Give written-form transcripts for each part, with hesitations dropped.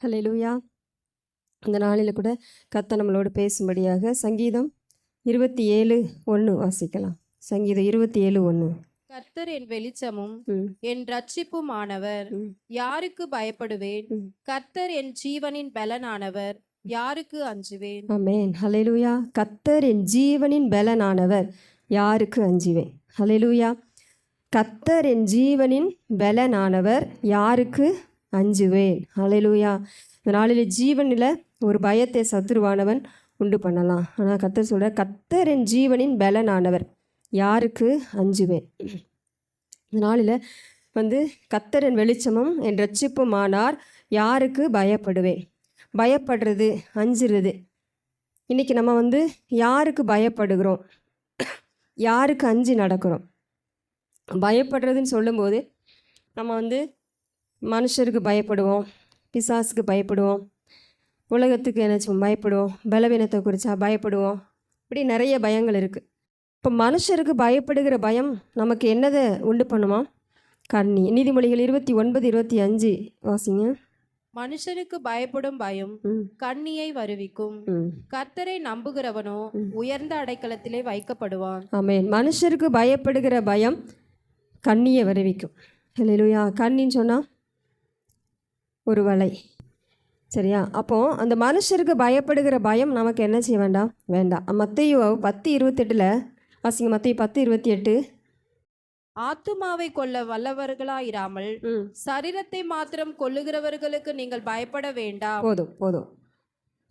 ஹல்லேலூயா. இந்த நாளில் கூட கர்த்தர் நம்மளோடு பேசும்படியாக சங்கீதம் 27:1 வாசிக்கலாம். சங்கீதம் 27:1. கர்த்தர் என் வெளிச்சமும் என் ரட்சிப்புமானவர், யாருக்கு பயப்படுவேன்? கர்த்தர் என் ஜீவனின் பலனானவர், யாருக்கு அஞ்சுவேன்? ஆமென். ஹல்லேலூயா. கர்த்தர் என் ஜீவனின் பலனானவர், யாருக்கு அஞ்சுவேன்? ஹல்லேலூயா. கர்த்தர் என் ஜீவனின் பலனானவர், யாருக்கு அஞ்சுவேன்? ஹல்லேலூயா. இந்த நாளில் ஜீவனில் ஒரு பயத்தை சத்துருவானவன் உண்டு பண்ணலாம். ஆனால் கர்த்தர் சொல்ற, கர்த்தர் என் ஜீவனின் பலனானவர், யாருக்கு அஞ்சுவேன்? இந்த நாளில் கர்த்தர் என் வெளிச்சமும் என் ரட்சிப்புமானார், யாருக்கு பயப்படுவேன்? பயப்படுறது, அஞ்சுறது. இன்றைக்கி நம்ம யாருக்கு பயப்படுகிறோம்? யாருக்கு அஞ்சு நடக்கிறோம்? பயப்படுறதுன்னு சொல்லும்போது நம்ம மனுஷருக்கு பயப்படுவோம், பிசாசுக்கு பயப்படுவோம், உலகத்துக்கு என்னாச்சும் பயப்படுவோம், பலவீனத்தை குறித்தா பயப்படுவோம். இப்படி நிறைய பயங்கள் இருக்குது. இப்போ மனுஷருக்கு பயப்படுகிற பயம் நமக்கு என்னதை உண்டு பண்ணுமா? கண்ணி. நீதிமொழிகள் 29:25 வாசிங்க. மனுஷனுக்கு பயப்படும் பயம் கண்ணியை வருவிக்கும், கர்த்தரை நம்புகிறவனோ உயர்ந்த அடைக்கலத்திலே வைக்கப்படுவான். ஆமென். மனுஷருக்கு பயப்படுகிற பயம் கண்ணியை வருவிக்கும். ஹல்லேலூயா. கண்ணின்னு சொன்னால் ஒரு வலை, சரியா? அப்போது அந்த மனுஷருக்கு பயப்படுகிற பயம் நமக்கு என்ன செய்ய வேண்டாம்? வேண்டாம். மத்தேயு 10:28 வாசிங்க. மத்தேயு 10:28. ஆத்துமாவை கொல்ல வல்லவர்களாயிராமல் சரீரத்தை மாத்திரம் கொல்லுகிறவர்களுக்கு நீங்கள் பயப்பட வேண்டாம். போதும் போதும்.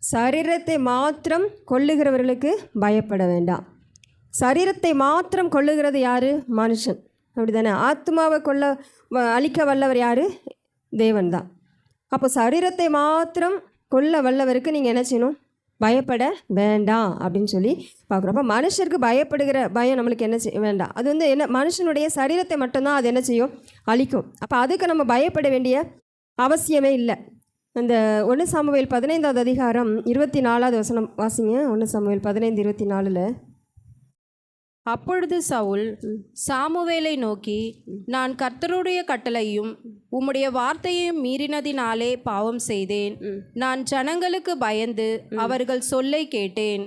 சரீரத்தை மாத்திரம் கொல்லுகிறவர்களுக்கு பயப்பட வேண்டாம். சரீரத்தை மாத்திரம் கொல்லுகிறது யாரு? மனுஷன், அப்படி தானே? ஆத்மாவை அழிக்க வல்லவர் யாரு? தேவன் தான். அப்போ சரீரத்தை மாத்திரம் கொல்ல வல்லவருக்கு நீங்கள் என்ன செய்யணும்? பயப்பட வேண்டாம் அப்படின்னு சொல்லி பார்க்குறோம். அப்போ மனுஷருக்கு பயப்படுகிற பயம் நம்மளுக்கு என்ன வேண்டாம். அது என்ன, மனுஷனுடைய சரீரத்தை மட்டும்தான் அது என்ன செய்யும்? அழிக்கும். அப்போ அதுக்கு நம்ம பயப்பட வேண்டிய அவசியமே இல்லை. அந்த 1 சாமுவேல் 15வது அதிகாரம் 24வது வசனம் வாசிங்க. 1 சாமுவேல் 15:24. அப்பொழுது சவுல் சாமுவேலை நோக்கி, நான் கர்த்தருடைய கட்டளையும் உம்முடைய வார்த்தையையும் மீறினதினாலே பாவம் செய்தேன். நான் ஜனங்களுக்கு பயந்து அவர்கள் சொல்லை கேட்டேன்.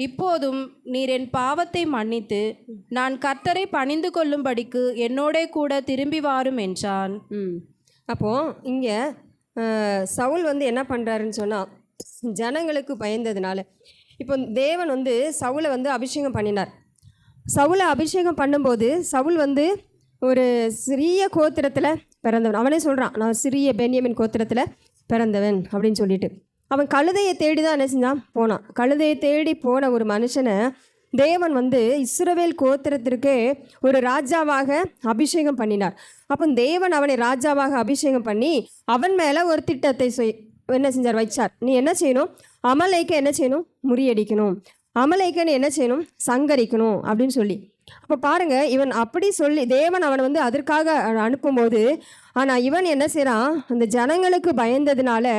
இப்போதும் நீர் என் பாவத்தை மன்னித்து நான் கர்த்தரை பணிந்து கொள்ளும்படிக்கு என்னோட கூட திரும்பி வாரும் என்றான். அப்போது இங்கே சவுல் என்ன பண்ணுறாருன்னு சொன்னால், ஜனங்களுக்கு பயந்ததுனால இப்போ தேவன் சவுலை அபிஷேகம் பண்ணினார். சவுலை அபிஷேகம் பண்ணும்போது சவுல் ஒரு சிறிய கோத்திரத்தில் பிறந்தவன். அவனே சொல்கிறான், நான் சிறிய பென்யமின் கோத்திரத்தில் பிறந்தவன் அப்படின்னு சொல்லிட்டு. அவன் கழுதையை தேடி தான் என்ன செஞ்சான்? போனான். கழுதையை தேடி போன ஒரு மனுஷனை தேவன் இஸ்ரவேல் கோத்திரத்திற்கே ஒரு ராஜாவாக அபிஷேகம் பண்ணினார். அப்போ தேவன் அவனை ராஜாவாக அபிஷேகம் பண்ணி அவன் மேலே ஒரு திட்டத்தை என்ன செஞ்சார்? வைச்சார். நீ என்ன செய்யணும்? அமலேக்கை என்ன செய்யணும்? முறியடிக்கணும். அமலேக்கனை என்ன செய்யணும்? சங்கரிக்கணும் அப்படின்னு சொல்லி. அப்போ பாருங்கள், இவன் அப்படி சொல்லி தேவன் அவனை அதற்காக அனுப்பும்போது, ஆனால் இவன் என்ன செய்கிறான்? அந்த ஜனங்களுக்கு பயந்ததுனால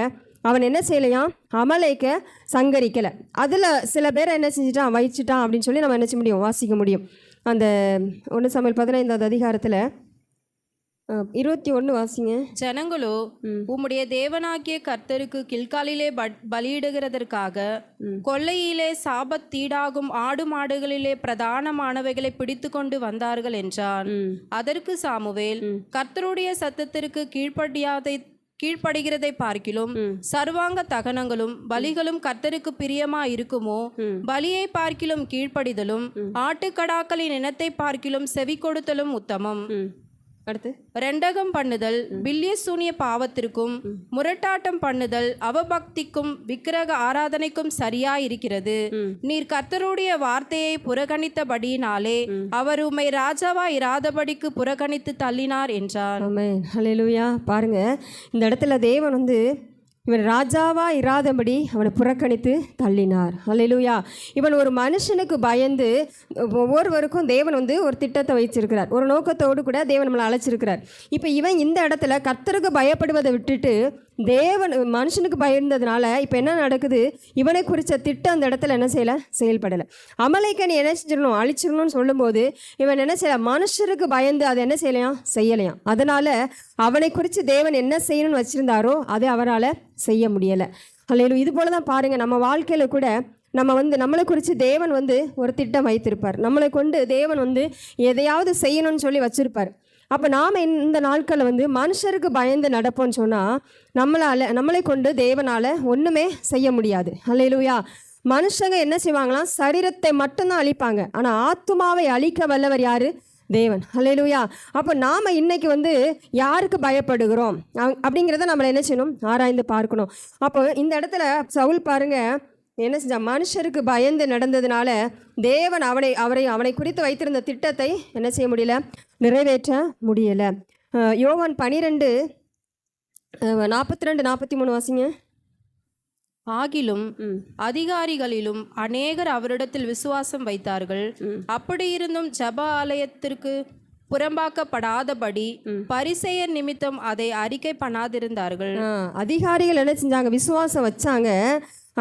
அவன் என்ன செய்யலையாம்? அமலேக்கை சங்கரிக்கலை. அதில் சில பேரை என்ன செஞ்சிட்டான்? வச்சிட்டான் அப்படின்னு சொல்லி நம்ம என்ன செய்ய முடியும்? வாசிக்க முடியும். அந்த 1 சாமுவேல் 15வது அதிகாரத்தில் 21 வாசிங்க. ஜனங்களோ உம்முடைய தேவனாகிய கர்த்தருக்கு கில்காலிலே பலியிடுகிறதற்காக கொள்ளையிலே சாபத்தீடாகும் ஆடு மாடுகளிலே பிரதானமானவைகளை பிடித்து கொண்டு வந்தார்கள் என்றான். அதற்கு சாமுவேல், கர்த்தருடைய சத்தத்திற்கு கீழ்ப்படுகிறதை பார்க்கிலும் சர்வாங்க தகனங்களும் பலிகளும் கர்த்தருக்கு பிரியமா இருக்குமோ? பலியை பார்க்கிலும் கீழ்ப்படிதலும் ஆட்டுக்கடாக்களின் இனத்தை பார்க்கிலும் செவி கொடுத்தலும் உத்தமம். அடுத்து, ரெண்டகம் பண்ணுதல் பில்லிய சூனிய பாவத்திற்கும் முரட்டாட்டம் பண்ணுதல் அவபக்திக்கும் விக்கிரக ஆராதனைக்கும் சரியா இருக்கிறது. நீர் கர்த்தருடைய வார்த்தையை புறக்கணித்தபடியினாலே அவர் உம்மை ராஜாவா இராதபடிக்கு புறக்கணித்து தள்ளினார் என்றார். ஆமென். ஹல்லேலூயா. பாருங்க, இந்த இடத்துல தேவன் இவன் ராஜாவா இராதபடி அவனை புறக்கணித்து தள்ளினார். ஹல்லேலூயா. இவன் ஒரு மனுஷனுக்கு பயந்து ஒவ்வொருவருக்கும் தேவன் ஒரு திட்டத்தை வைச்சிருக்கிறார். ஒரு நோக்கத்தோடு கூட தேவன் நம்மளை அழைச்சிருக்கிறார். இப்போ இவன் இந்த இடத்துல கர்த்தருக்கு பயப்படுவதை விட்டுட்டு தேவன் மனுஷனுக்கு பயந்ததுனால இப்போ என்ன நடக்குது, இவனை குறித்த திட்டம் அந்த இடத்துல என்ன செய்யலை, செயல்படலை. அமலேக்கன் என்ன செஞ்சிடணும், அழிச்சிடணும்னு சொல்லும்போது இவன் என்ன செய்யலாம், மனுஷருக்கு பயந்து அதை என்ன செய்யலையாம். அதனால் அவனை குறித்து தேவன் என்ன செய்யணும்னு வச்சுருந்தாரோ அதை அவரால் செய்ய முடியலை. அல்லேலூயா. இது போல தான் பாருங்கள், நம்ம வாழ்க்கையில் கூட நம்மளை குறித்து தேவன் ஒரு திட்டம் வைத்திருப்பார். நம்மளை கொண்டு தேவன் எதையாவது செய்யணும்னு சொல்லி வச்சுருப்பார். அப்போ நாம் இந்த நாட்களில் மனுஷருக்கு பயந்து நடப்போம்னு சொன்னால் நம்மளை கொண்டு தேவனால் ஒன்றுமே செய்ய முடியாது. அல்லேலூயா. மனுஷங்க என்ன செய்வாங்களாம், சரீரத்தை மட்டும்தான் அழிப்பாங்க, ஆனால் ஆத்துமாவை அழிக்க வல்லவர் யார், தேவன். அல்லேலூயா. அப்போ நாம் இன்னைக்கு யாருக்கு பயப்படுகிறோம் அப்படிங்கிறத நம்மளை என்ன செய்யணும், ஆராய்ந்து பார்க்கணும். அப்போ இந்த இடத்துல சவுல் பாருங்க என்ன செஞ்சா, மனுஷருக்கு பயந்து நடந்ததுனால தேவன் அவனை குறித்து வைத்திருந்த திட்டத்தை என்ன செய்ய முடியல, நிறைவேற்ற முடியலை. யோவான் 12:42-43 வாசிங்க. ஆகிலும் அதிகாரிகளிலும் அநேகர் அவரிடத்தில் விசுவாசம் வைத்தார்கள். அப்படியிருந்தும் ஜெப ஆலயத்திற்கு புறம்பாக்கப்படாதபடி பரிசேயர் நிமித்தம் அதை அறிக்கை பண்ணாதிருந்தார்கள். அதிகாரிகள் என்ன செஞ்சாங்க, விசுவாசம் வச்சாங்க,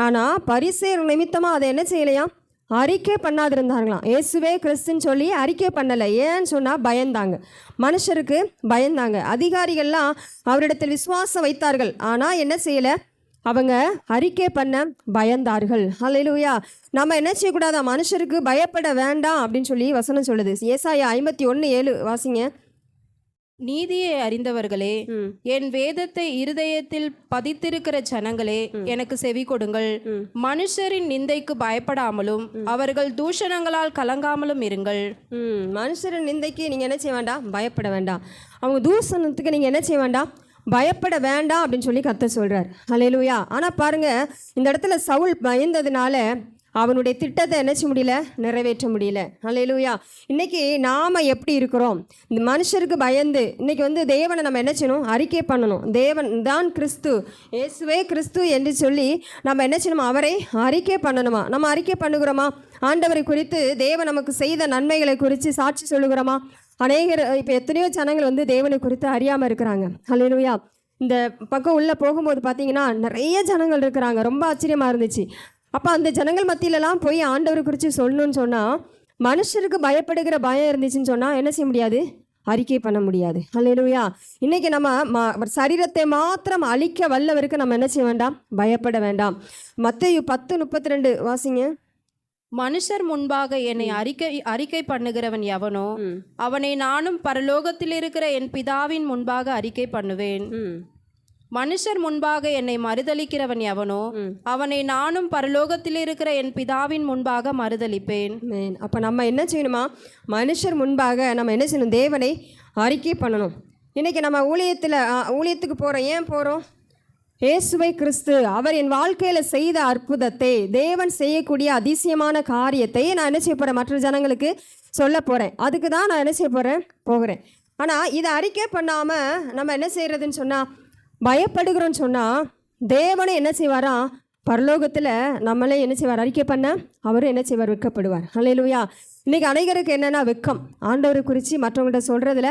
ஆனால் பரிசேயர் நிமித்தமாக அதை என்ன செய்யலையாம், அறிக்கை பண்ணாதிருந்தாங்களாம். இயேசுவே கிறிஸ்துன்னு சொல்லி அறிக்கை பண்ணலை. ஏன்னு சொன்னால் பயந்தாங்க, மனுஷருக்கு பயந்தாங்க. அதிகாரிகள்லாம் அவரிடத்தில் விசுவாசம் வைத்தார்கள், ஆனால் என்ன செய்யலை, அவங்க அறிக்கை பண்ண பயந்தார்கள். அல்லேலூயா. நம்ம என்ன செய்யக்கூடாதா, மனுஷருக்கு பயப்பட வேண்டாம் அப்படின்னு சொல்லி வசனம் சொல்லுது. ஏசாயா 51:7 வாசிங்க. நீதியை அறிந்தவர்களே, என் வேதத்தை இருதயத்தில் பதித்திருக்கிற ஜனங்களே, எனக்கு செவி கொடுங்கள். மனுஷரின் நிந்தைக்கு பயப்படாமலும் அவர்கள் தூஷணங்களால் கலங்காமலும் இருங்கள். மனுஷரின் நிந்தைக்கு நீங்கள் என்ன செய்ய வேண்டாம், பயப்பட வேண்டாம். அவங்க தூஷணத்துக்கு நீங்கள் என்ன செய்ய வேண்டாம், பயப்பட வேண்டாம் அப்படின்னு சொல்லி கர்த்தர் சொல்கிறார். அல்லேலூயா. ஆனால் பாருங்கள், இந்த இடத்துல சவுல் பயந்ததுனால அவனுடைய திட்டத்தை என்ன செய்ய முடியல, நிறைவேற்ற முடியல. அல்லேலூயா. இன்றைக்கி நாம் எப்படி இருக்கிறோம், இந்த மனுஷருக்கு பயந்து இன்றைக்கி தேவனை நம்ம என்ன செய்யணும், அறிக்கை பண்ணணும். தேவன் தான் கிறிஸ்து, இயேசுவே கிறிஸ்து என்று சொல்லி நம்ம என்ன செய்யணும், அவரை அறிக்கை பண்ணணுமா. நம்ம அறிக்கை பண்ணுகிறோமா, ஆண்டவரை குறித்து தேவன் நமக்கு செய்த நன்மைகளை குறித்து சாட்சி சொல்லுகிறோமா. அநேகர் இப்போ எத்தனையோ ஜனங்கள் தேவனை குறித்து அறியாமல் இருக்கிறாங்க. அல்லேலூயா. இந்த பக்கம் உள்ளே போகும்போது பார்த்தீங்கன்னா நிறைய ஜனங்கள் இருக்கிறாங்க. ரொம்ப ஆச்சரியமாக இருந்துச்சு. அப்போ அந்த ஜனங்கள் மத்தியிலலாம் போய் ஆண்டவரை குறித்து சொல்லணும்னு சொன்னால், மனுஷருக்கு பயப்படுகிற பயம் இருந்துச்சுன்னு சொன்னால் என்ன செய்ய முடியாது, அறிக்கை பண்ண முடியாது. அல்லேலூயா. இன்றைக்கி நம்ம சரீரத்தை மாத்திரம் அழிக்க வல்லவருக்கு நம்ம என்ன செய்ய வேண்டாம், பயப்பட வேண்டாம். மத்தேயு 10:32 வாசிங்க. மனுஷர் முன்பாக என்னை அறிக்கை பண்ணுகிறவன் எவனோ அவனை நானும் பரலோகத்தில் இருக்கிற என் பிதாவின் முன்பாக அறிக்கை பண்ணுவேன். மனுஷர் முன்பாக என்னை மறுதலிக்கிறவன் எவனோ அவனை நானும் பரலோகத்தில் இருக்கிற என் பிதாவின் முன்பாக மறுதலிப்பேன். அப்போ நம்ம என்ன செய்யணுமா, மனுஷர் முன்பாக நம்ம என்ன செய்யணும், தேவனை அறிக்கை பண்ணணும். இன்றைக்கி நம்ம ஊழியத்துக்கு போகிறோம். ஏன் போகிறோம், இயேசுவை கிறிஸ்து அவர் என் வாழ்க்கையில் செய்த அற்புதத்தை, தேவன் செய்யக்கூடிய அதிசயமான காரியத்தை நான் என்ன செய்ய போகிறேன், மற்ற ஜனங்களுக்கு சொல்ல போகிறேன். அதுக்கு தான் நான் என்ன செய்ய போகிறேன். ஆனால் இதை அறிக்கை பண்ணாமல் நம்ம என்ன செய்கிறதுன்னு சொன்னால், பயப்படுகிறோன்னு சொன்னால் தேவனை என்ன செய்வாரா, பரலோகத்தில் நம்மளே என்ன செய்வார், அறிக்கை பண்ண அவரும் என்ன செய்வார், வெட்கப்படுவார். அல்லேலூயா. இன்றைக்கி அனைவருக்கு என்னென்னா வெட்கம், ஆண்டவரை குறித்து மற்றவங்கள்ட்ட சொல்கிறதுல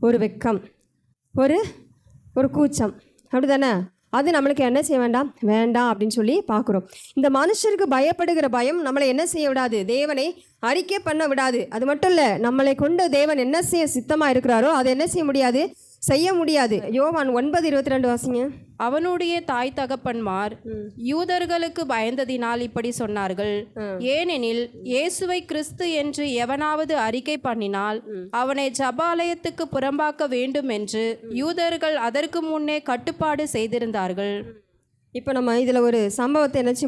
ஒரு வெட்கம், ஒரு கூச்சம், அப்படி தானே. அது நம்மளுக்கு என்ன செய்ய வேண்டாம் அப்படின்னு சொல்லி பார்க்குறோம். இந்த மனுஷருக்கு பயப்படுகிற பயம் நம்மளை என்ன செய்ய விடாது, தேவனை அறிக்கை பண்ண விடாது. அது மட்டும் இல்லை, நம்மளை கொண்டு தேவன் என்ன செய்ய சித்தமாக இருக்கிறாரோ அதை என்ன செய்ய முடியாது, செய்ய முடியாது. யோவான் 9:22 வாசிங்க. அவனுடைய தாய் தகப்பன்மார் யூதர்களுக்கு பயந்ததினால் இப்படி சொன்னார்கள். ஏனெனில் இயேசுவை கிறிஸ்து என்று எவனாவது அறிக்கை பண்ணினால் அவனை ஜபாலயத்துக்கு புறம்பாக்க வேண்டும் என்று யூதர்கள் அதற்கு முன்னே கட்டுப்பாடு செய்திருந்தார்கள். இப்போ நம்ம இதில் ஒரு சம்பவத்தை நினச்சி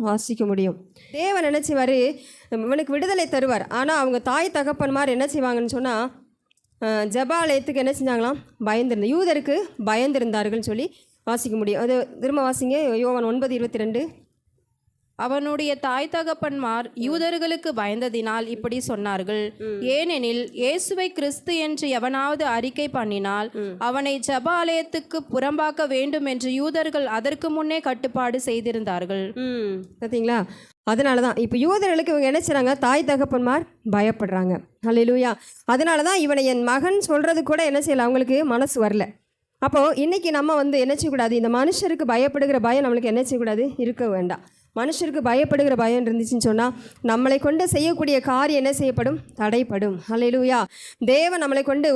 வாசிக்க முடியும். தேவன் என்ன செய்வார், இவனுக்கு விடுதலை தருவார். ஆனால் அவங்க தாய் தகப்பன்மார் என்ன செய்வாங்கன்னு சொன்னால், ஜபாலயத்துக்கு என்ன செஞ்சாங்களாம், யூதருக்கு பயந்திருந்தார்கள்னு சொல்லி வாசிக்க முடியும். அது திரும்ப வாசிங்க. யோவான் 9:22. அவனுடைய தாய் தகப்பன்மார் யூதர்களுக்கு பயந்ததினால் இப்படி சொன்னார்கள். ஏனெனில் இயேசுவை கிறிஸ்து என்று எவனாவது அறிக்கை பண்ணினால் அவனை ஜபாலயத்துக்கு புறம்பாக்க வேண்டும் என்று யூதர்கள் அதற்கு முன்னே கட்டுப்பாடு செய்திருந்தார்கள். பார்த்தீங்களா. அதனால தான் இப்போ யூதர்களுக்கு இவங்க என்ன செய்கிறாங்க, தாய் தகப்பன்மார் பயப்படுறாங்க. அல்லேலூயா. அதனால தான் இவனை என் மகன் சொல்கிறது கூட என்ன செய்யலை, அவங்களுக்கு மனசு வரல. அப்போது இன்றைக்கி நம்ம வந்து என்ன செய்யக்கூடாது, இந்த மனுஷருக்கு பயப்படுகிற பயம் நம்மளுக்கு என்ன செய்யக்கூடாது, இருக்க வேண்டாம். மனுஷருக்கு பயப்படுகிற பயம் இருந்துச்சுன்னு சொன்னால் நம்மளை கொண்டு செய்யக்கூடிய காரியம் என்ன செய்யப்படும், தடைப்படும். அல்லேலூயா. தேவன் நம்மளை கொண்டு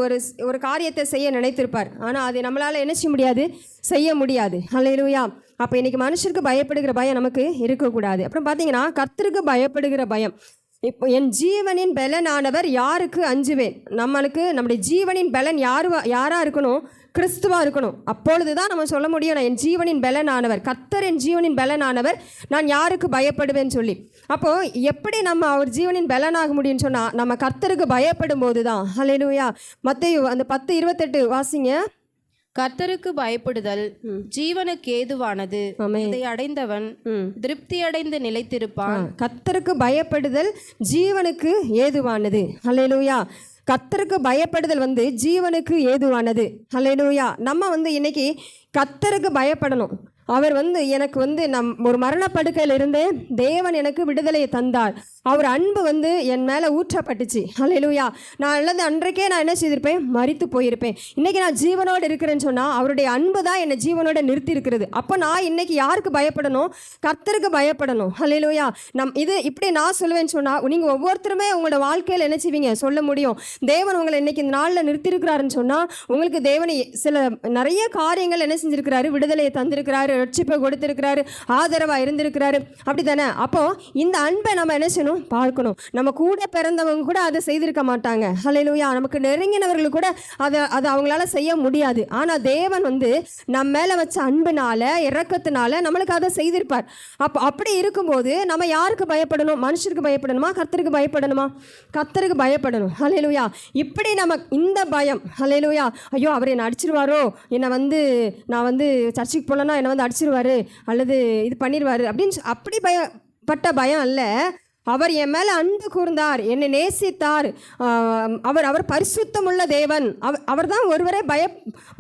ஒரு காரியத்தை செய்ய நினைத்திருப்பார், ஆனால் அது நம்மளால் என்ன செய்ய முடியாது, செய்ய முடியாது. அல்லேலூயா. அப்போ இன்றைக்கி மனுஷருக்கு பயப்படுகிற பயம் நமக்கு இருக்கக்கூடாது. அப்புறம் பார்த்தீங்கன்னா கர்த்தருக்கு பயப்படுகிற பயம். இப்போ என் ஜீவனின் பலனானவர் யாருக்கு அஞ்சுவேன். நம்முடைய ஜீவனின் பலன் யாராக இருக்கணும், கிறிஸ்துவாக இருக்கணும். அப்பொழுது தான் நம்ம சொல்ல முடியும், நான் என் ஜீவனின் பலனானவர், கர்த்தர் என் ஜீவனின் பலனானவர், நான் யாருக்கு பயப்படுவேன்னு சொல்லி. அப்போது எப்படி நம்ம அவர் ஜீவனின் பலனாக முடியும்னு சொன்னால் நம்ம கர்த்தருக்கு பயப்படும் போது தான். அல்லேலூயா. மத்தேயு அந்த 10:28 வாசிங்க. கர்த்தருக்கு பயப்படுதல் ஜீவனுக்கு ஏதுவானது, இதை அடைந்தவன் திருப்தி அடைந்து நிலைத்திருப்பான். கர்த்தருக்கு பயப்படுதல் ஜீவனுக்கு ஏதுவானது. அல்லேலூயா. கர்த்தருக்கு பயப்படுதல் வந்து ஜீவனுக்கு ஏதுவானது. அல்லேலூயா. நம்ம வந்து இன்னைக்கு கர்த்தருக்கு பயப்படணும். அவர் வந்து எனக்கு வந்து ஒரு மரணப்படுக்கையில் இருந்தேன், தேவன் எனக்கு விடுதலையை தந்தார். அவர் அன்பு வந்து என் மேலே ஊற்றப்பட்டுச்சு. அல்லேலூயா. நான் அல்லது அன்றைக்கே நான் என்ன செய்திருப்பேன், மரித்து போயிருப்பேன். இன்றைக்கி நான் ஜீவனோடு இருக்கிறேன்னு சொன்னால் அவருடைய அன்பு தான் என்னை ஜீவனோடு நிறுத்தி இருக்கிறது. அப்போ நான் இன்றைக்கி யாருக்கு பயப்படணும், கர்த்தருக்கு பயப்படணும். அல்லேலூயா. இப்படி நான் சொல்லுவேன்னு சொன்னால் நீங்கள் ஒவ்வொருத்தருமே உங்களோட வாழ்க்கையில் என்ன செய்வீங்க, சொல்ல முடியும். தேவன் உங்களை இன்றைக்கி இந்த நாளில் நிறுத்தியிருக்கிறாருன்னு சொன்னால் உங்களுக்கு தேவனை நிறைய காரியங்கள் என்ன செஞ்சுருக்கிறாரு, விடுதலையை தந்திருக்கிறாரு, ரட்சிப்பை கொடுத்திருக்கிறாரு, ஆதரவாக இருந்திருக்கிறாரு. அப்படி தானே. அப்போது இந்த அன்பை நம்ம என்ன செய்யணும், பார்க்கணும். நம்ம கூட பிறந்தவங்க கூட அதை செய்திருக்க மாட்டாங்க. அல்லேலூயா. நமக்கு நெருங்கினவர்கள் கூட அதை அவங்களால செய்ய முடியாது. ஆனால் தேவன் வந்து நம்ம மேலே வச்ச அன்புனால, இரக்கத்தினால நம்மளுக்கு அதை செய்திருப்பார். அப்படி இருக்கும்போது நம்ம யாருக்கு பயப்படணும், மனுஷருக்கு பயப்படணுமா, கர்த்தருக்கு பயப்படணுமா, கர்த்தருக்கு பயப்படணும். அல்லேலூயா. இப்படி நம்ம இந்த பயம், அல்லேலூயா, ஐயோ அவர் என்னை அடிச்சிருவாரோ, என்னை வந்து நான் வந்து சர்ச்சுக்கு போகலன்னா என்னை வந்து அடிச்சிருவாரு அல்லது இது பண்ணிடுவார் அப்படின்னு அப்படி பயப்பட்ட பயம் அல்ல. அவர் என் மேலே அன்பு கூர்ந்தார், என்னை நேசித்தார். அவர் பரிசுத்தமுள்ள தேவன். அவர் தான் ஒருவரே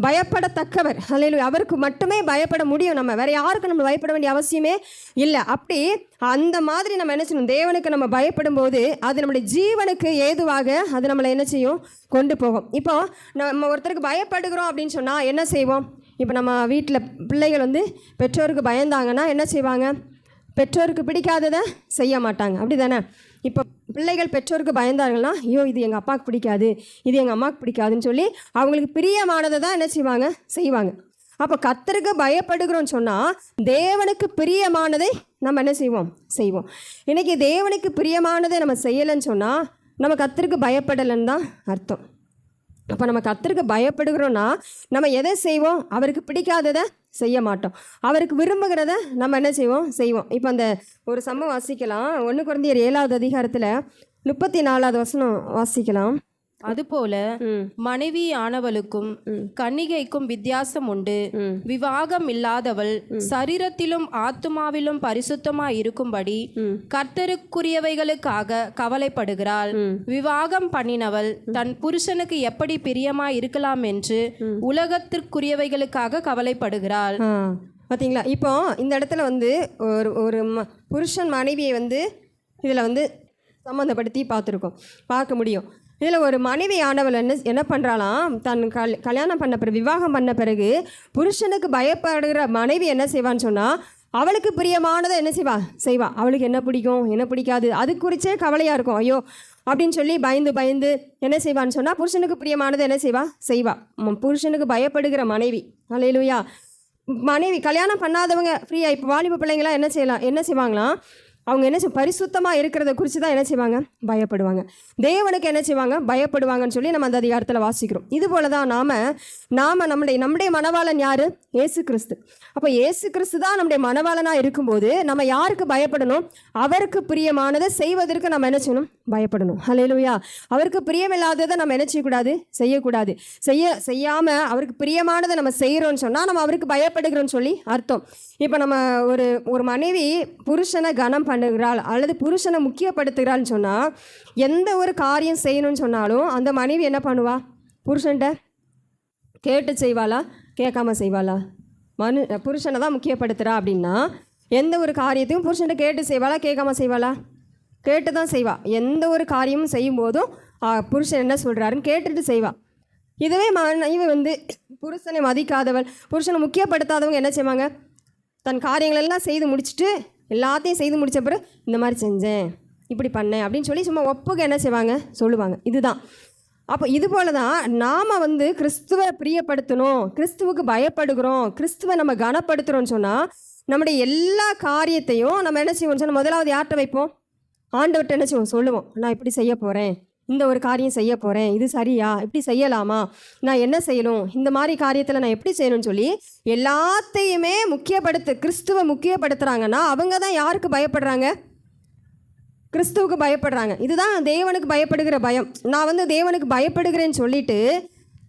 பயப்படத்தக்கவர். அல்லேலூயா. அவருக்கு மட்டுமே பயப்பட முடியும். நம்ம வேறு யாருக்கும் நம்ம பயப்பட வேண்டிய அவசியமே இல்லை. அப்படி அந்த மாதிரி நம்ம என்ன செய்யணும், தேவனுக்கு நம்ம பயப்படும் போது அது நம்முடைய ஜீவனுக்கு ஏதுவாக அது நம்மளை என்ன செய்யும், கொண்டு போகும். இப்போ நம்ம ஒருத்தருக்கு பயப்படுகிறோம் அப்படின்னு சொன்னால் என்ன செய்வோம். இப்போ நம்ம வீட்டில் பிள்ளைகள் வந்து பெற்றோருக்கு பயந்தாங்கன்னா என்ன செய்வாங்க, பெற்றோருக்கு பிடிக்காததை செய்ய மாட்டாங்க. அப்படி தானே. இப்போ பிள்ளைகள் பெற்றோருக்கு பயந்தார்கள்னா, ஐயோ இது எங்கள் அப்பாவுக்கு பிடிக்காது, இது எங்கள் அம்மாவுக்கு பிடிக்காதுன்னு சொல்லி அவங்களுக்கு பிரியமானதை தான் என்ன செய்வாங்க. அப்போ கர்த்தருக்கு பயப்படுகிறோன்னு சொன்னால் தேவனுக்கு பிரியமானதை நம்ம என்ன செய்வோம். இன்றைக்கி தேவனுக்கு பிரியமானதை நம்ம செய்யலைன்னு சொன்னால் நம்ம கர்த்தருக்கு பயப்படலைன்னு தான் அர்த்தம். அப்போ நம்ம கர்த்தருக்கு பயப்படுகிறோன்னா நம்ம எதை செய்வோம், அவருக்கு பிடிக்காததை செய்ய மாட்டோம், அவருக்கு விரும்புகிறத நம்ம என்ன செய்வோம். இப்போ அந்த ஒரு சம்பவம் வாசிக்கலாம். 1 கொரிந்தியர் 7வது அதிகாரத்தில் 34வது வசனம் வாசிக்கலாம். அதுபோல மனைவி ஆனவளுக்கும் கன்னிகைக்கும் வித்தியாசம் உண்டு. விவாகம் இல்லாதவள் சரீரத்திலும் ஆத்துமாவிலும் பரிசுத்தமாய் இருக்கும்படி கர்த்தருக்குரியவைகளுக்காக கவலைப்படுகிறாள். விவாகம் பண்ணினவள் தன் புருஷனுக்கு எப்படி பிரியமாய் இருக்கலாம் என்று உலகத்திற்குரியவைகளுக்காக கவலைப்படுகிறாள். பார்த்தீங்களா. இப்போ இந்த இடத்துல வந்து ஒரு புருஷன் மனைவியை வந்து இதில் வந்து சம்மந்தப்படுத்தி பார்க்க முடியும். இதில் ஒரு மனைவி ஆனவள் என்ன பண்ணுறாலாம், தன் கல்யாணம் பண்ண பிறகு, விவாகம் பண்ண பிறகு புருஷனுக்கு பயப்படுகிற மனைவி என்ன செய்வான்னு சொன்னால் அவளுக்கு பிரியமானதை என்ன செய்வா. அவளுக்கு என்ன பிடிக்கும், என்ன பிடிக்காது, அது குறித்தே கவலையாக இருக்கும். ஐயோ அப்படின்னு சொல்லி பயந்து என்ன செய்வான்னு சொன்னால் புருஷனுக்கு பிரியமானதை என்ன செய்வா. புருஷனுக்கு பயப்படுகிற மனைவி. அல்லேலூயா. மனைவி கல்யாணம் பண்ணாதவங்க ஃப்ரீயாக இப்போ வாலிப பிள்ளைங்களாம் என்ன செய்வாங்களாம், அவங்க என்ன பரிசுத்தமாக இருக்கிறத குறித்து தான் என்ன செய்வாங்க, பயப்படுவாங்க. தேவனுக்கு என்ன செய்வாங்க, பயப்படுவாங்கன்னு சொல்லி நம்ம அந்த அதிகாரத்தில் வாசிக்கிறோம். இது போல தான் நாம் நம்முடைய மணவாளன் யார், இயேசு கிறிஸ்து. அப்போ இயேசு கிறிஸ்து தான் நம்முடைய மணவாளனாக இருக்கும்போது நம்ம யாருக்கு பயப்படணும், அவருக்கு பிரியமானதை செய்வதற்கு நம்ம என்ன செய்யணும், பயப்படணும். அல்லேலூயா. அவருக்கு பிரியமில்லாததை நம்ம என்ன செய்யக்கூடாது. செய்யாமல் அவருக்கு பிரியமானதை நம்ம செய்கிறோன்னு சொன்னால் நம்ம அவருக்கு பயப்படுகிறோன்னு சொல்லி அர்த்தம். இப்போ நம்ம ஒரு மனைவி புருஷனை கனம் பண்ணுகிறாள் அல்லது புருஷனை முக்கியப்படுத்துகிறாள்னு சொன்னால் எந்த ஒரு காரியம் செய்யணும்னு சொன்னாலும் அந்த மனைவி என்ன பண்ணுவா, புருஷன்கிட்ட கேட்டு செய்வாளா, கேட்காம செய்வாளா. புருஷனை தான் முக்கியப்படுத்துகிறா அப்படின்னா எந்த ஒரு காரியத்தையும் புருஷன்கிட்ட கேட்டு செய்வாளா, கேட்காம செய்வாளா, கேட்டு தான் செய்வா. எந்த ஒரு காரியமும் செய்யும் போதும் புருஷன் என்ன சொல்கிறாருன்னு கேட்டுட்டு செய்வா. இதுவே மனைவி வந்து புருஷனை மதிக்காதவள், புருஷனை முக்கியப்படுத்தாதவங்க என்ன செய்வாங்க, தன் காரியங்களெல்லாம் செய்து முடிச்சுட்டு எல்லாத்தையும் செய்து முடித்த பிறகு இந்த மாதிரி செஞ்சேன், இப்படி பண்ணேன் அப்படின்னு சொல்லி சும்மா ஒப்புக்கு என்ன செய்வாங்க, சொல்லுவாங்க. இதுதான். அப்போ இது போல தான் நாம் வந்து கிறிஸ்துவை பிரியப்படுத்தணும், கிறிஸ்துவுக்கு பயப்படுகிறோம், கிறிஸ்துவை நம்ம கனப்படுத்துகிறோன்னு சொன்னால் நம்முடைய எல்லா காரியத்தையும் நம்ம என்ன செய்வோம்னு சொன்னால் முதலாவது யார்கிட்ட வைப்போம், ஆண்டவர்கிட்ட என்ன செய்வோம், சொல்லுவோம். நான் இப்படி செய்ய போகிறேன், இந்த ஒரு காரியம் செய்ய போகிறேன், இது சரியா, இப்படி செய்யலாமா, நான் என்ன செய்யணும், இந்த மாதிரி காரியத்தில் நான் எப்படி செய்யணும்னு சொல்லி எல்லாத்தையுமே கிறிஸ்துவை முக்கியப்படுத்துகிறாங்கன்னா அவங்க தான் யாருக்கு பயப்படுறாங்க, கிறிஸ்துவுக்கு பயப்படுறாங்க. இதுதான் தேவனுக்கு பயப்படுகிற பயம். நான் வந்து தேவனுக்கு பயப்படுகிறேன்னு சொல்லிட்டு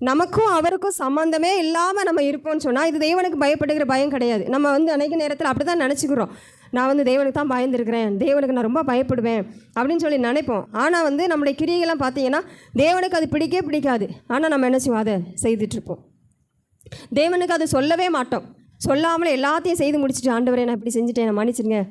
நமக்கும் அவருக்கும் சம்மந்தமே இல்லாமல் நம்ம இருப்போம்னு சொன்னால் இது தேவனுக்கு பயப்படுகிற பயம் கிடையாது. நம்ம வந்து அநேக நேரத்தில் அப்படி தான் நினச்சிக்கிறோம். நான் வந்து தேவனுக்கு தான் பயந்துருக்கிறேன், தேவனுக்கு நான் ரொம்ப பயப்படுவேன் அப்படின்னு சொல்லி நினைப்போம். ஆனால் வந்து நம்முடைய கிரியைகள்லாம் பார்த்தீங்கன்னா தேவனுக்கு அது பிடிக்காது. ஆனால் நம்ம என்ன செய்வோம், அதை செய்துட்ருப்போம். தேவனுக்கு அது சொல்லவே மாட்டோம். சொல்லாமல் எல்லாத்தையும் செய்து முடிச்சுட்டு, ஆண்டவரே நான் இப்படி செஞ்சுட்டேன், நான் மன்னிச்சிருங்க,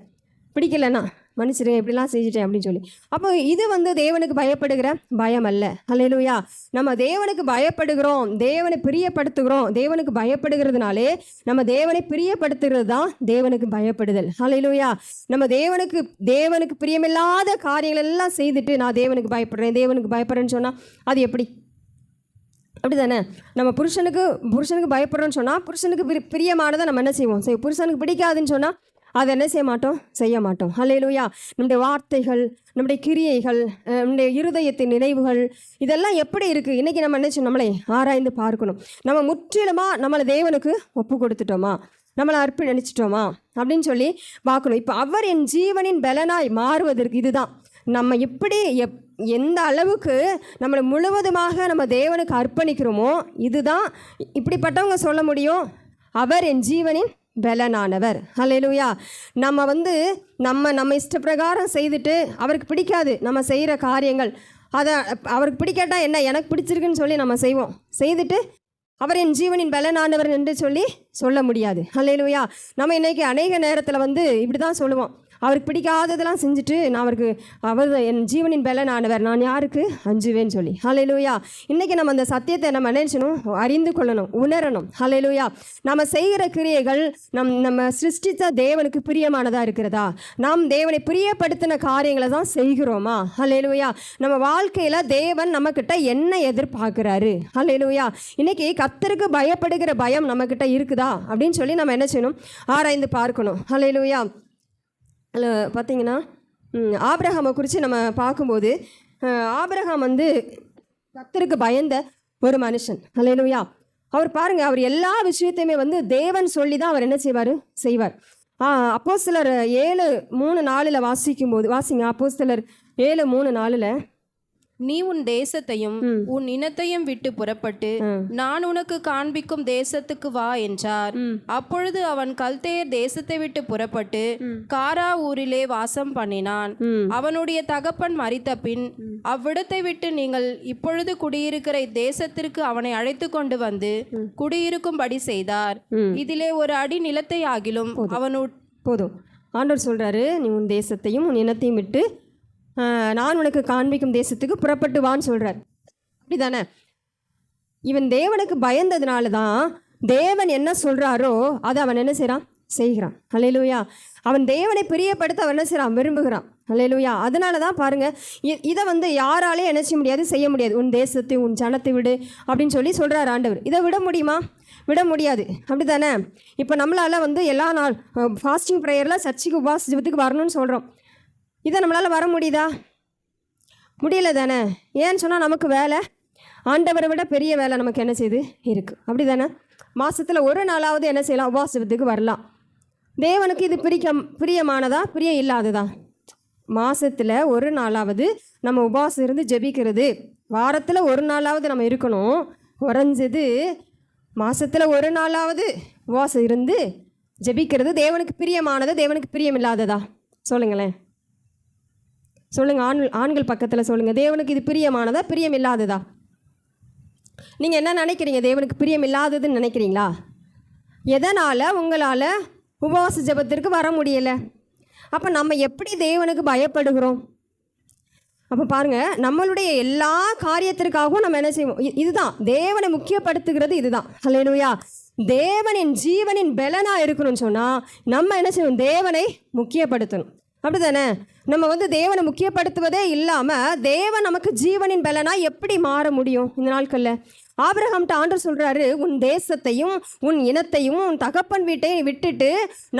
பிடிக்கலன்னா மன்னிச்சிருங்க, இப்படிலாம் செஞ்சுட்டேன் அப்படின்னு சொல்லி. அப்போ இது வந்து தேவனுக்கு பயப்படுகிற பயம் அல்ல. ஹல்லேலூயா. நம்ம தேவனுக்கு பயப்படுகிறோம், தேவனை பிரியப்படுத்துகிறோம். தேவனுக்கு பயப்படுகிறதுனாலே நம்ம தேவனை பிரியப்படுத்துகிறது தான் தேவனுக்கு பயப்படுதல். ஹல்லேலூயா. நம்ம தேவனுக்கு பிரியமில்லாத காரியங்கள் எல்லாம் செய்துட்டு நான் தேவனுக்கு பயப்படுறேன்னு சொன்னால் அது எப்படி? அப்படி தானே. நம்ம புருஷனுக்கு பயப்படுறோன்னு சொன்னால் புருஷனுக்கு பிரியமானதை நம்ம என்ன செய்வோம், புருஷனுக்கு பிடிக்காதுன்னு சொன்னால் அதை என்ன செய்ய மாட்டோம். ஹல்லேலூயா. நம்முடைய வார்த்தைகள், நம்முடைய கிரியைகள், நம்முடைய இருதயத்தின் நினைவுகள் இதெல்லாம் எப்படி இருக்குது, இன்றைக்கி நம்ம என்ன நம்மளை ஆராய்ந்து பார்க்கணும். நம்ம முற்றிலுமாக நம்மளை தேவனுக்கு ஒப்பு கொடுத்துட்டோமா, நம்மளை நினச்சிட்டோமா அப்படின்னு சொல்லி பார்க்கணும். இப்போ அவர் என் ஜீவனின் பலனாய் மாறுவதற்கு இதுதான் நம்ம எப்படி எந்த அளவுக்கு நம்மளை முழுவதுமாக நம்ம தேவனுக்கு அர்ப்பணிக்கிறோமோ இதுதான் இப்படிப்பட்டவங்க சொல்ல முடியும், அவர் என் ஜீவனின் பலனானவர். ஹல்லேலூயா. நம்ம வந்து நம்ம இஷ்டப்பிரகாரம் செய்துட்டு அவருக்கு பிடிக்காது நம்ம செய்கிற காரியங்கள், அதை அவருக்கு பிடிக்காட்டா என்ன, எனக்கு பிடிச்சிருக்குன்னு சொல்லி நம்ம செய்துட்டு அவர் என் ஜீவனின் பலனானவர் என்று சொல்ல முடியாது. ஹல்லேலூயா. நம்ம இன்றைக்கி அநேக நேரத்தில் வந்து இப்படி தான் சொல்லுவோம், அவருக்கு பிடிக்காததெல்லாம் செஞ்சுட்டு அவர் என் ஜீவனின் பலனானவர், நான் யாருக்கு அஞ்சுவேன்னு சொல்லி. ஹல்லேலூயா. இன்றைக்கி நம்ம அந்த சத்தியத்தை நம்ம நினைச்சணும், அறிந்து கொள்ளணும், உணரணும். ஹல்லேலூயா. நம்ம செய்கிற கிரியைகள் நம்ம சிருஷ்டித்த தேவனுக்கு பிரியமானதாக இருக்கிறதா, நாம் தேவனை பிரியப்படுத்தின காரியங்களை தான் செய்கிறோமா? ஹல்லேலூயா. நம்ம வாழ்க்கையில் தேவன் நம்மக்கிட்ட என்ன எதிர்பார்க்குறாரு? ஹல்லேலூயா. இன்றைக்கி கர்த்தருக்கு பயப்படுகிற பயம் நம்மக்கிட்ட இருக்குதா அப்படின்னு சொல்லி நம்ம என்ன செய்யணும், ஆராய்ந்து பார்க்கணும். ஹல்லேலூயா. அதில் பார்த்திங்கன்னா ஆபிரகாமை குறித்து நம்ம பார்க்கும்போது ஆபிரகாம் வந்து கர்த்தருக்கு பயந்த ஒரு மனுஷன். ஹல்லேலூயா. அவர் பாருங்கள், அவர் எல்லா விஷயத்தையுமே வந்து தேவன் சொல்லி தான் அவர் என்ன செய்வார். அப்போஸ்தலர் 7:3-4 வாசிங்க. அப்போஸ்தலர் 7:3-4 நீ உன் தேசத்தையும் உன் இனத்தையும் விட்டு புறப்பட்டு நான் உனக்கு காண்பிக்கும் தேசத்துக்கு வா என்றார். அப்பொழுது அவன் கல்தேயர் தேசத்தை விட்டு புறப்பட்டு காரா ஊரிலே வாசம் பண்ணினான். அவனுடைய தகப்பன் மரித்த பின் அவ்விடத்தை விட்டு நீங்கள் இப்பொழுது குடியிருக்கிற இத்தேசத்திற்கு அவனை அழைத்து கொண்டு வந்து குடியிருக்கும்படி செய்தார். இதிலே ஒரு அடி நிலத்தை ஆகிலும் போதும். ஆண்டவர் சொல்றாரு, நீ உன் தேசத்தையும் உன் இனத்தையும் விட்டு நான் உனக்கு காண்பிக்கும் தேசத்துக்கு புறப்பட்டு வான்னு சொல்கிறார். அப்படி தானே. இவன் தேவனுக்கு பயந்ததுனால தான் தேவன் என்ன சொல்கிறாரோ அதை அவன் என்ன செய்கிறான். ஹல்லேலூயா. அவன் தேவனை பிரியப்படுத்த அவன் என்ன செய்கிறான், விரும்புகிறான். ஹல்லேலூயா. அதனால தான் பாருங்கள், இதை வந்து யாராலே என்ன செய்ய முடியாது. உன் தேசத்தை உன் ஜனத்தை விடு அப்படின்னு சொல்கிறார் ஆண்டவர். இதை விட முடியுமா? விட முடியாது. அப்படி தானே. இப்போ நம்மளால் வந்து எல்லா நாள் ஃபாஸ்டிங் ப்ரேயரில் சர்ச்சைக்கு உபவாசத்துக்கு வரணும்னு சொல்கிறோம். இதை நம்மளால் வர முடியுதா? முடியல தானே. ஏன்னு சொன்னால் நமக்கு வேலை ஆண்டவரை விட பெரிய வேலை நமக்கு என்ன செய்து இருக்குது. அப்படி தானே. மாதத்தில் ஒரு நாளாவது என்ன செய்யலாம், உபவாசத்துக்கு வரலாம். தேவனுக்கு இது பிரியமானதா பிரியம் இல்லாததா? மாதத்தில் ஒரு நாளாவது நம்ம உபவாசம் இருந்து ஜெபிக்கிறது, வாரத்தில் ஒரு நாளாவது நம்ம இருக்கணும். குறைஞ்சது மாதத்தில் ஒரு நாளாவது உபவாசம் இருந்து ஜெபிக்கிறது தேவனுக்கு பிரியமானது தேவனுக்கு பிரியம் இல்லாததா? சொல்லுங்களேன். ஆண்கள் பக்கத்தில் சொல்லுங்கள். தேவனுக்கு இது பிரியமானதா பிரியம் இல்லாததா? நீங்கள் என்ன நினைக்கிறீங்க? தேவனுக்கு பிரியம் இல்லாததுன்னு நினைக்கிறீங்களா? எதனால் உங்களால் உபவாச ஜெபத்திற்கு வர முடியலை? அப்போ நம்ம எப்படி தேவனுக்கு பயப்படுகிறோம்? அப்போ பாருங்க, நம்மளுடைய எல்லா காரியத்திற்காகவும் நம்ம என்ன செய்வோம், இதுதான் தேவனை முக்கியப்படுத்துகிறது. இதுதான் ஹல்லேலூயா. தேவனின் ஜீவனின் பலனா இருக்கணும்னு சொன்னா நம்ம என்ன செய்யணும், தேவனை முக்கியப்படுத்தணும். அப்படிதானே? நம்ம வந்து தேவனை முக்கியப்படுத்துவதே இல்லாமல் தேவன் நமக்கு ஜீவனின் பலனா எப்படி மாற முடியும் இந்த நாட்களில்? ஆபிரகாம்கிட்ட ஆண்டவர் சொல்கிறாரு, உன் தேசத்தையும் உன் இனத்தையும் உன் தகப்பன் வீட்டையும் விட்டுட்டு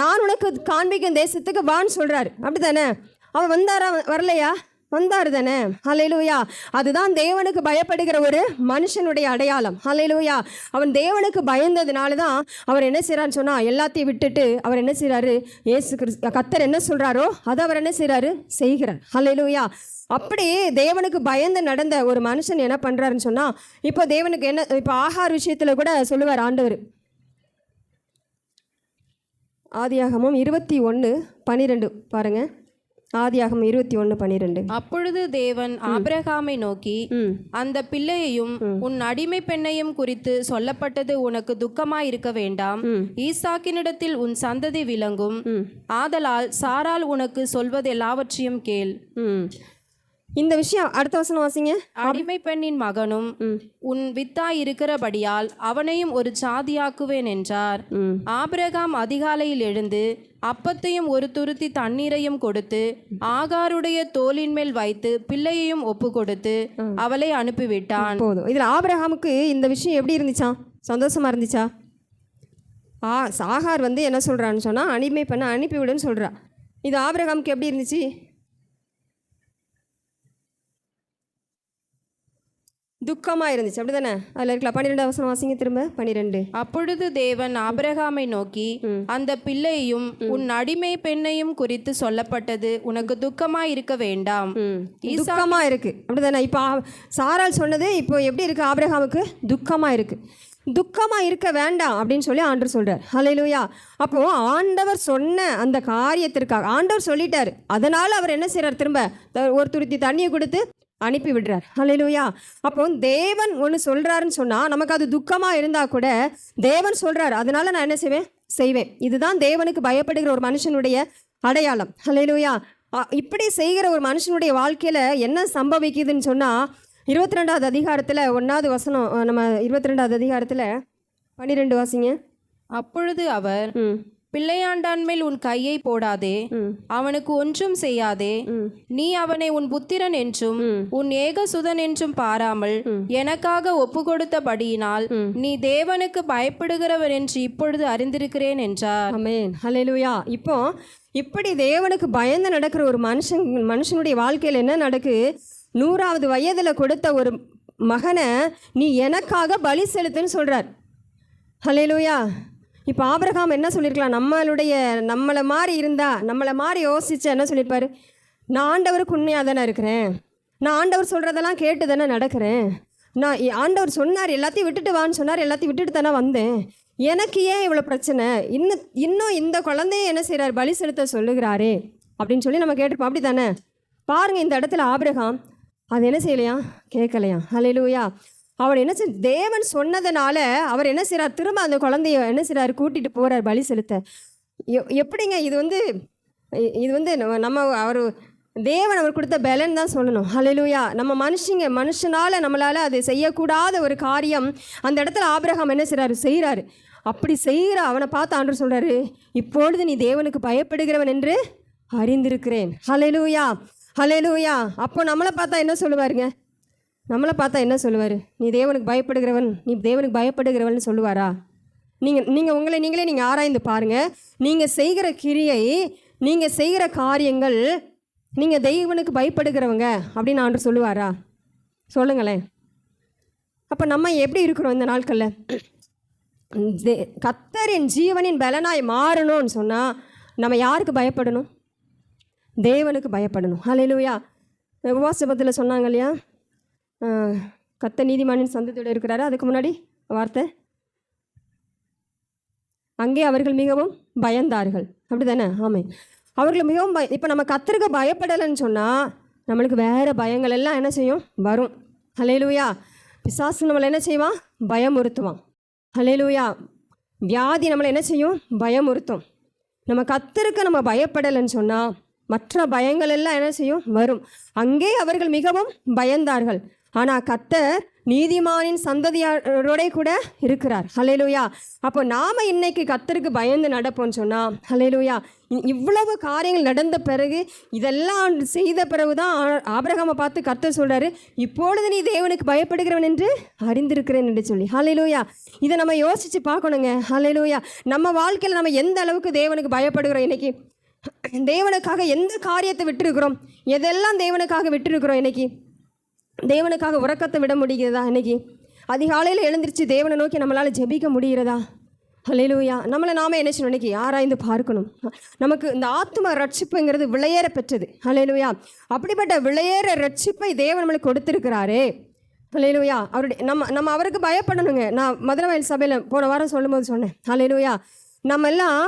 நான் உனக்கு காண்பிக்கும் தேசத்துக்கு வான்னு சொல்கிறாரு. அப்படிதானே? அவன் வந்தாரா? வரலையா? வந்தார் தானே. ஹல்லேலூயா. அதுதான் தேவனுக்கு பயப்படுகிற ஒரு மனுஷனுடைய அடையாளம். ஹல்லேலூயா. அவன் தேவனுக்கு பயந்ததுனால தான் அவர் என்ன செய்கிறான்னு சொன்னால் எல்லாத்தையும் விட்டுட்டு அவர் என்ன செய்கிறாரு, இயேசு கிறிஸ்து கர்த்தர் என்ன சொல்கிறாரோ அதை அவர் என்ன செய்கிறாரு, செய்கிறார். ஹல்லேலூயா. அப்படி தேவனுக்கு பயந்து நடந்த ஒரு மனுஷன் என்ன பண்ணுறாருன்னு சொன்னால், இப்போ தேவனுக்கு என்ன, இப்போ ஆகார் விஷயத்தில் கூட சொல்லுவார் ஆண்டவர். ஆதியாகமம் 21:12 பாருங்கள். ஆதியாகமம் 21:12. அப்பொழுது தேவன் ஆபிரகாமை நோக்கி, அந்த பிள்ளையையும் உன் அடிமை பெண்ணையும் குறித்து சொல்லப்பட்டது உனக்கு துக்கமாயிருக்க வேண்டாம். ஈசாக்கினிடத்தில் உன் சந்ததி விளங்கும். ஆதலால் சாராள் உனக்கு சொல்வது எல்லாவற்றையும் கேள். இந்த விஷயம் அடுத்த வசனம் வாசிங்க. அடிமை பெண்ணின் மகனும் உன் வித்தாய் இருக்கிறபடியால் அவனையும் ஒரு சாதியாக்குவேன் என்றார். ஆபிரகாம் அதிகாலையில் எழுந்து அப்பத்தையும் ஒரு துருத்தி தண்ணீரையும் கொடுத்து ஆகாருடைய தோளின் மேல் வைத்து பிள்ளையையும் ஒப்பு கொடுத்து அவளை அனுப்பிவிட்டான். போதும். இதில் ஆபிரகாமுக்கு இந்த விஷயம் எப்படி இருந்துச்சா? சந்தோஷமா இருந்துச்சா? ஆகார் வந்து என்ன சொல்கிறான்னு சொன்னால் அடிமை பண்ண அனுப்பிவிடுன்னு சொல்கிறா. இது ஆபிரகாமுக்கு எப்படி இருந்துச்சு? துக்கமாக இருந்துச்சு. அப்படி தானே? அதில் இருக்கலாம். 12 வசனம் வாசிங்க திரும்ப. 12. அப்பொழுது தேவன் ஆபிரகாமை நோக்கி, அந்த பிள்ளையையும் உன் அடிமை பெண்ணையும் குறித்து சொல்லப்பட்டது உனக்கு துக்கமாக இருக்க வேண்டாம். துக்கமாக இருக்குது. அப்படி தானே? இப்போ சாராள் சொன்னது இப்போ எப்படி இருக்குது? ஆபிரகாமுக்கு துக்கமாக இருக்குது. துக்கமாக இருக்க வேண்டாம் அப்படின்னு சொல்லி ஆண்டவர் சொல்கிறார். ஹல்லேலூயா. அப்போது ஆண்டவர் சொன்ன அந்த காரியத்திற்காக ஆண்டவர் சொல்லிட்டார். அதனால் அவர் என்ன செய்கிறார், திரும்ப ஒரு துருத்தி தண்ணியை கொடுத்து அனுப்பி விடுறார். ஹல்லேலூயா. அப்போ தேவன் ஒன்று சொல்கிறாருன்னு சொன்னால் நமக்கு அது துக்கமாக இருந்தால் கூட தேவன் சொல்கிறார், அதனால நான் என்ன செய்வேன். இதுதான் தேவனுக்கு பயப்படுகிற ஒரு மனுஷனுடைய அடையாளம். ஹல்லேலூயா. இப்படி செய்கிற ஒரு மனுஷனுடைய வாழ்க்கையில் என்ன சம்பவிக்குதுன்னு சொன்னால் 22வது அதிகாரத்தில் 1வது வசனம், நம்ம 22வது அதிகாரத்தில் 12 வாசிங்க. அப்பொழுது அவர், பிள்ளையாண்டான் மேல் உன் கையை போடாதே, அவனுக்கு ஒன்றும் செய்யாதே. நீ அவனை உன் புத்திரன் என்றும் உன் ஏகசுதன் என்றும் பாராமல் எனக்காக ஒப்பு கொடுத்தபடியினால் நீ தேவனுக்கு பயப்படுகிறவர் என்று இப்பொழுது அறிந்திருக்கிறேன் என்றார். ஆமென். ஹல்லேலூயா. இப்போ இப்படி தேவனுக்கு பயந்து நடக்கிற ஒரு மனுஷனுடைய வாழ்க்கையில் என்ன நடக்கு? 100வது வயதில் கொடுத்த ஒரு மகனை நீ எனக்காக பலி செலுத்துன்னு சொல்கிறார். ஹல்லேலூயா. இப்போ ஆபிரகாம் என்ன சொல்லியிருக்கலாம்? நம்மளை மாதிரி இருந்தால், நம்மளை மாதிரி யோசிச்சு என்ன சொல்லியிருப்பார்? நான் ஆண்டவருக்கு உண்மையாக தானே இருக்கிறேன், நான் ஆண்டவர் சொல்கிறதெல்லாம் கேட்டு தானே நடக்கிறேன், நான் ஆண்டவர் சொன்னார் எல்லாத்தையும் விட்டுட்டு வான்னு சொன்னார், எல்லாத்தையும் விட்டுட்டு தானே வந்தேன், எனக்கு ஏன் இவ்வளோ பிரச்சனை, இன்னும் இந்த குழந்தைய என்ன செய்கிறார், பலி செலுத்த சொல்லுகிறாரே அப்படின்னு சொல்லி நம்ம கேட்டிருப்போம். அப்படி தானே? பாருங்கள், இந்த இடத்துல ஆபிரகாம் அது என்ன செய்யலையா, கேட்கலையா. ஹல்லேலூயா. அவர் என்ன தேவன் சொன்னதுனால அவர் என்ன செய்கிறார், திரும்ப அந்த குழந்தைய என்ன செய்கிறார், கூட்டிகிட்டு போகிறார் பலி செலுத்த. எப்படிங்க இது வந்து நம்ம அவர் தேவன் அவர் கொடுத்த பலன் தான் சொல்லணும். ஹல்லேலூயா. நம்ம மனுஷனால் நம்மளால் அது செய்யக்கூடாத ஒரு காரியம் அந்த இடத்துல ஆபிரகாம் என்ன செய்கிறாரு. அப்படி செய்கிற அவனை பார்த்து ஆண்டவர் சொல்கிறாரு, இப்பொழுது நீ தேவனுக்கு பயப்படுகிறவன் என்று அறிந்திருக்கிறேன். ஹல்லேலூயா. ஹல்லேலூயா. அப்போ நம்மளை பார்த்தா என்ன சொல்லுவாருங்க? நீ தேவனுக்கு பயப்படுகிறவன் சொல்லுவாரா? நீங்களே ஆராய்ந்து பாருங்கள். நீங்கள் செய்கிற கிரியை, நீங்கள் செய்கிற காரியங்கள், நீங்கள் தெய்வனுக்கு பயப்படுகிறவங்க அப்படின்னு ஆண்டவர் சொல்லுவாரா? சொல்லுங்களேன். அப்போ நம்ம எப்படி இருக்கிறோம் இந்த நாட்களில்? கர்த்தரின் ஜீவனின் பலனாய் மாறணும்னு சொன்னால் நம்ம யாருக்கு பயப்படணும்? தேவனுக்கு பயப்படணும். ஹல்லேலூயா. உபவாசத்தில் சொன்னாங்க இல்லையா, கர்த்தர் நீதிமானின் சந்ததியோடு இருக்கிறாரு. அதுக்கு முன்னாடி வார்த்தை, அங்கே அவர்கள் மிகவும் பயந்தார்கள். அப்படி தானே? ஆமாம். அவர்கள் மிகவும் இப்போ நம்ம கர்த்தருக்கு பயப்படலைன்னு சொன்னால் நம்மளுக்கு வேறு பயங்கள் எல்லாம் என்ன செய்யும், வரும். ஹல்லேலூயா. பிசாசு நம்மளை என்ன செய்வான், பயமுறுத்துவான். ஹல்லேலூயா. வியாதி நம்மளை என்ன செய்யும், பயமுறுத்தும். நம்ம கர்த்தருக்கு நம்ம பயப்படலைன்னு சொன்னால் மற்ற பயங்கள் எல்லாம் என்ன செய்யும்? வரும். அங்கே அவர்கள் மிகவும் பயந்தார்கள். ஆனால் கர்த்தர் நீதிமானின் சந்ததியாரோட கூட இருக்கிறார். ஹல்லேலூயா. அப்போ நாம் இன்னைக்கு கர்த்தருக்கு பயந்து நடப்போம்னு சொன்னால், ஹல்லேலூயா, இவ்வளவு காரியங்கள் நடந்த பிறகு, இதெல்லாம் செய்த பிறகு தான் ஆபிரகாமை பார்த்து கர்த்தர் சொல்கிறாரு, இப்பொழுது நீ தேவனுக்கு பயப்படுகிறவன் என்று அறிந்திருக்கிறேன் என்று சொல்லி. ஹல்லேலூயா. இதை நம்ம யோசித்து பார்க்கணுங்க. ஹல்லேலூயா. நம்ம வாழ்க்கையில் நம்ம எந்த அளவுக்கு தேவனுக்கு பயப்படுகிறோம்? இன்னைக்கு தேவனுக்காக எந்த காரியத்தை விட்டுருக்கிறோம்? எதெல்லாம் தேவனுக்காக விட்டுருக்கிறோம்? இன்னைக்கு தேவனுக்காக உறக்கத்தை விட முடிகிறதா? இன்னைக்கு அதிகாலையில் எழுந்திரிச்சு தேவனை நோக்கி நம்மளால் ஜெபிக்க முடிகிறதா? ஹல்லேலூயா. நம்மளை நாம என்ன செய்யணும்? இன்னைக்கு ஆராய்ந்து பார்க்கணும். நமக்கு இந்த ஆத்ம ரட்சிப்புங்கிறது விலையேற பெற்றது. ஹல்லேலூயா. அப்படிப்பட்ட விலையேற ரட்சிப்பை தேவன் நம்மளுக்கு கொடுத்துருக்கிறாரே. ஹல்லேலூயா. அவருடைய நம்ம அவருக்கு பயப்படணுங்க. நான் மதுரவாயல் சபையில் போன வாரம் சொல்லும்போது சொன்னேன். ஹல்லேலூயா. நம்ம எல்லாம்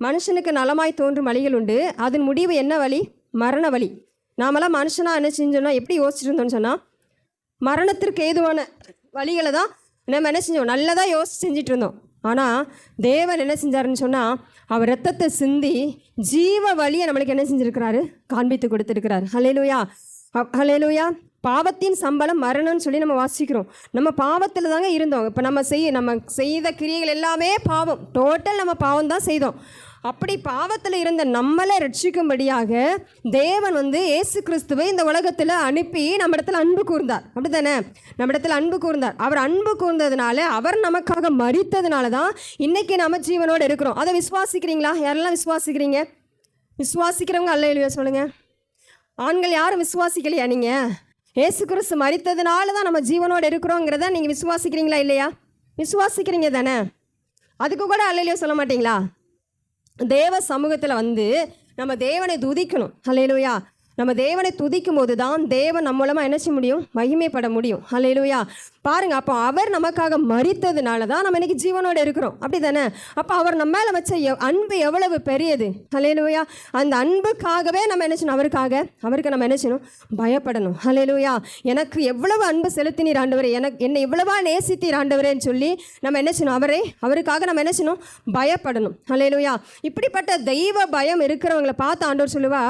மனுஷனுக்கு நலமாய் தோன்றும் வழிகள் உண்டு, அதன் முடிவு என்ன வழி? மரண வழி. நாமெல்லாம் மனுஷனாக என்ன செஞ்சோன்னா எப்படி யோசிச்சுட்டு இருந்தோம்னு சொன்னால், மரணத்திற்கு ஏதுவான வழிகளை தான் நம்ம என்ன செஞ்சோம்? நல்லதாக யோசிச்சு செஞ்சுட்டு இருந்தோம். ஆனால் தேவன் என்ன செஞ்சாருன்னு சொன்னால், அவர் ரத்தத்தை சிந்தி ஜீவ வழியை நம்மளுக்கு என்ன செஞ்சுருக்கிறாரு? காண்பித்து கொடுத்துருக்கிறார். ஹல்லேலூயா. ஹல்லேலூயா. பாவத்தின் சம்பளம் மரணம்னு சொல்லி நம்ம வாசிக்கிறோம். நம்ம பாவத்தில் தாங்க இருந்தோம். இப்போ நம்ம செய்த கிரியைகள் எல்லாமே பாவம். டோட்டல் நம்ம பாவம் தான் செய்தோம். அப்படி பாவத்தில் இருந்த நம்மளை ரட்சிக்கும்படியாக தேவன் இயேசு கிறிஸ்துவை இந்த உலகத்தில் அனுப்பி நம்ம இடத்துல அன்பு கூர்ந்தார். அப்படி தானே? நம்ம இடத்துல அன்பு கூர்ந்தார். அவர் அன்பு கூர்ந்ததுனால, அவர் நமக்காக மரித்ததுனால தான் இன்றைக்கி நம்ம ஜீவனோடு இருக்கிறோம். அதை விசுவாசிக்கிறீங்களா? யாரெல்லாம் விசுவாசிக்கிறீங்க? விசுவாசிக்கிறவங்க அல்லேலூயா சொல்லுங்கள். ஆண்கள் யாரும் விசுவாசிக்கலையா? நீங்கள் இயேசு கிறிஸ்து மரித்ததுனால தான் நம்ம ஜீவனோடு இருக்கிறோங்கிறத நீங்கள் விசுவாசிக்கிறீங்களா இல்லையா? விசுவாசிக்கிறீங்க தானே? அதுக்கு கூட அல்லேலூயா சொல்ல மாட்டீங்களா? தேவ சமூகத்தில் நம்ம தேவனை துதிக்கணும். ஹல்லேலூயா. நம்ம தேவனை துதிக்கும் போது தான் தேவன் நம்ம மூலமாக என்ன செய்ய முடியும்? மகிமைப்பட முடியும். ஹல்லேலூயா. பாருங்கள், அப்போ அவர் நமக்காக மரித்ததுனால தான் நம்ம இன்றைக்கி ஜீவனோடு இருக்கிறோம். அப்படி தானே? அப்போ அவர் நம்ம மேலே வச்ச அன்பு எவ்வளவு பெரியது. ஹல்லேலூயா. அந்த அன்புக்காகவே நம்ம என்ன செய்யணும்? அவருக்கு நம்ம என்ன செய்யணும்? பயப்படணும். ஹல்லேலூயா. எனக்கு எவ்வளவு அன்பு செலுத்தினீர் ஆண்டவரே, என்னை இவ்வளவா நேசித்தீர் ஆண்டவரேன்னு சொல்லி நம்ம என்ன செய்யணும்? அவருக்காக நம்ம என்ன செய்யணும்? பயப்படணும். ஹல்லேலூயா. இப்படிப்பட்ட தெய்வ பயம் இருக்கிறவங்களை பார்த்து ஆண்டவர் சொல்லுவா,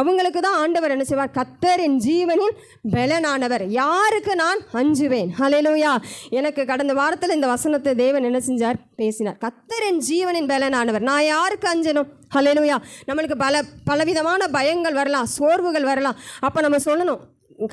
அவங்களுக்கு தான் ஆண்டவர் என்ன செய்வார்? கர்த்தர் என் ஜீவனின் பெலனானவர், யாருக்கு நான் அஞ்சுவேன். ஹல்லேலூயா. எனக்கு கடந்த வாரத்தில் இந்த வசனத்தை தேவன் என்ன செஞ்சார்? பேசினார். கர்த்தர் என் ஜீவனின் பெலனானவர், நான் யாருக்கு அஞ்சணும்? ஹல்லேலூயா. நம்மளுக்கு பலவிதமான பயங்கள் வரலாம், சோர்வுகள் வரலாம். அப்போ நம்ம சொல்லணும்,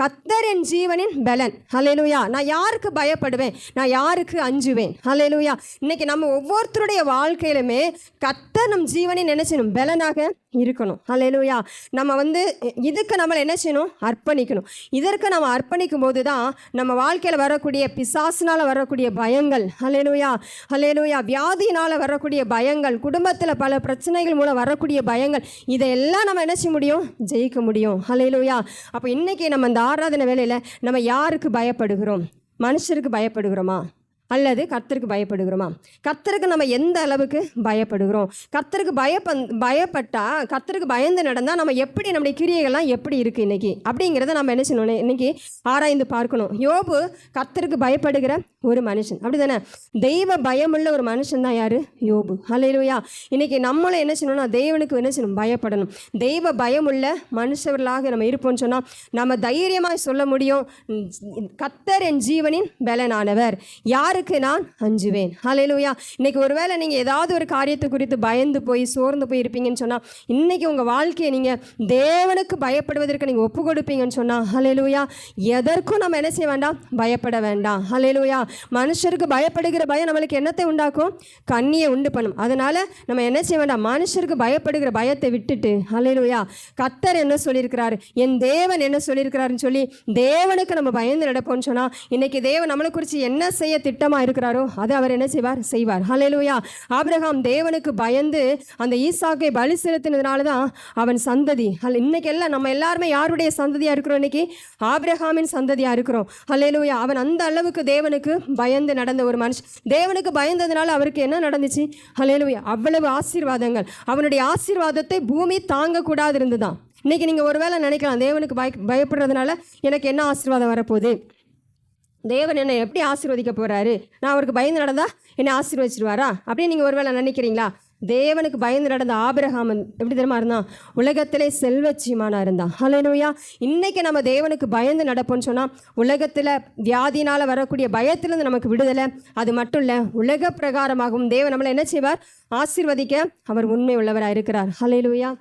கர்த்தர் என் ஜீவனின் பலன். ஹல்லேலூயா. நான் யாருக்கு பயப்படுவேன்? நான் யாருக்கு அஞ்சுவேன்? ஹல்லேலூயா. இன்னைக்கு நம்ம ஒவ்வொருத்தருடைய வாழ்க்கையிலுமே கர்த்தர் நம் ஜீவனின் என்ன செய்யணும்? பலனாக இருக்கணும். ஹல்லேலூயா. நம்ம இதுக்கு நம்மளை என்ன செய்யணும்? அர்ப்பணிக்கணும். இதற்கு நம்ம அர்ப்பணிக்கும் போது தான் நம்ம வாழ்க்கையில் வரக்கூடிய பிசாசினால் வரக்கூடிய பயங்கள், ஹல்லேலூயா, ஹல்லேலூயா, வியாதியினால் வரக்கூடிய பயங்கள், குடும்பத்தில் பல பிரச்சனைகள் மூலம் வரக்கூடிய பயங்கள், இதையெல்லாம் நம்ம என்ன செய்ய முடியும்? ஜெயிக்க முடியும். ஹல்லேலூயா. அப்போ இன்றைக்கி நம்ம இந்த ஆராதனை வேளையில் நம்ம யாருக்கு பயப்படுகிறோம்? மனுஷருக்கு பயப்படுகிறோமா அல்லது கர்த்தருக்கு பயப்படுகிறோமா? கர்த்தருக்கு நம்ம எந்த அளவுக்கு பயப்படுகிறோம்? கர்த்தருக்கு பயப்பட்டா, கர்த்தருக்கு பயந்து நடந்தால் நம்ம எப்படி, நம்முடைய கிரியைகள்லாம் எப்படி இருக்குது இன்றைக்கி அப்படிங்கிறத நம்ம என்ன செய்யணும்? இன்றைக்கி ஆராய்ந்து பார்க்கணும். யோபு கர்த்தருக்கு பயப்படுகிற ஒரு மனுஷன். அப்படி தானே? தெய்வ பயமுள்ள ஒரு மனுஷன் தான் யார்? யோபு. ஹல்லேலூயா. இன்றைக்கி நம்மளும் என்ன செய்யணும்னா தேவனுக்கு என்ன செய்யணும்? பயப்படணும். தெய்வ பயமுள்ள மனுஷர்களாக நம்ம இருப்போம்னு சொன்னால் நம்ம தைரியமாக சொல்ல முடியும், கர்த்தர் என் ஜீவனின் பலனானவர், யாருக்கு நான் அஞ்சுவேன். ஹல்லேலூயா. இன்றைக்கி ஒருவேளை நீங்கள் ஏதாவது ஒரு காரியத்தை குறித்து பயந்து போய் சோர்ந்து போய் இருப்பீங்கன்னு சொன்னால், இன்றைக்கி உங்கள் வாழ்க்கையை நீங்கள் தேவனுக்கு பயப்படுவதற்கு நீங்கள் ஒப்பு கொடுப்பீங்கன்னு சொன்னால், ஹல்லேலூயா, எதற்கும் நம்ம என்ன செய்ய வேண்டாம்? பயப்பட வேண்டாம். ஹல்லேலூயா. மனுஷருக்கு பயப்படுகிற பயம் நம்மளுக்கு என்னத்தை உண்டாக்கும்? கண்ணியை உண்டு பண்ணும். அதனால் நம்ம என்ன செய்ய வேண்டாம்? மனுஷருக்கு பயப்படுகிற பயத்தை விட்டுட்டு, ஹல்லேலூயா, கர்த்தர் என்ன சொல்லியிருக்கிறாரு, என் தேவன் என்ன சொல்லியிருக்கிறாருன்னு சொல்லி தேவனுக்கு நம்ம பயந்து நடப்போம்னு சொன்னால், இன்றைக்கி தேவன் நம்மளை குறித்து என்ன செய்ய திட்டமாக இருக்கிறாரோ அதை அவர் என்ன செய்வார்? ஹல்லேலூயா. ஆபிரகாம் தேவனுக்கு பயந்து அந்த ஈசாக்கை பலி செலுத்தினதுனால தான் அவன் சந்ததி. இன்னைக்கு எல்லாம் நம்ம எல்லாருமே யாருடைய சந்ததியாக இருக்கிறோம்? இன்னைக்கு ஆபிரகாமின் சந்ததியாக இருக்கிறோம். ஹல்லேலூயா. அவன் அந்த அளவுக்கு தேவனுக்கு பயந்து நடந்த ஒரு மனுஷன். தேவனுக்கு பயந்ததுனால அவருக்கு என்ன நடந்துச்சு? ஹல்லேலூயா. அவ்வளவு ஆசீர்வாதங்கள். அவனுடைய ஆசீர்வாதத்தை பூமி தாங்கக்கூடாது இருந்துதான். இன்னைக்கு நீங்கள் ஒருவேளை நினைக்கலாம், தேவனுக்கு பயப்படுறதுனால எனக்கு என்ன ஆசீர்வாதம் வரப்போகுது? தேவன் என்னை எப்படி ஆசீர்வதிக்க போகிறாரு, நான் அவருக்கு பயந்து நடந்தா என்னை ஆசீர்வதிச்சிருவாரா அப்படின்னு நீங்கள் ஒருவேளை நினைக்கிறீங்களா? தேவனுக்கு பயந்து நடந்த ஆபிரகாம் எப்படி தெரியுமா இருந்தான்? உலகத்திலே செல்வச்சீமானா இருந்தான். ஹல்லேலூயா. இன்னைக்கு நம்ம தேவனுக்கு பயந்து நடப்போம்னு சொன்னால் உலகத்தில் வியாதினால் வரக்கூடிய பயத்திலிருந்து நமக்கு விடுதலை. அது மட்டும் இல்லை, உலக பிரகாரமாகவும் தேவன் நம்மளை என்ன செய்வார்? ஆசீர்வதிக்க அவர் உண்மை உள்ளவராக இருக்கிறார். ஹல்லேலூயா.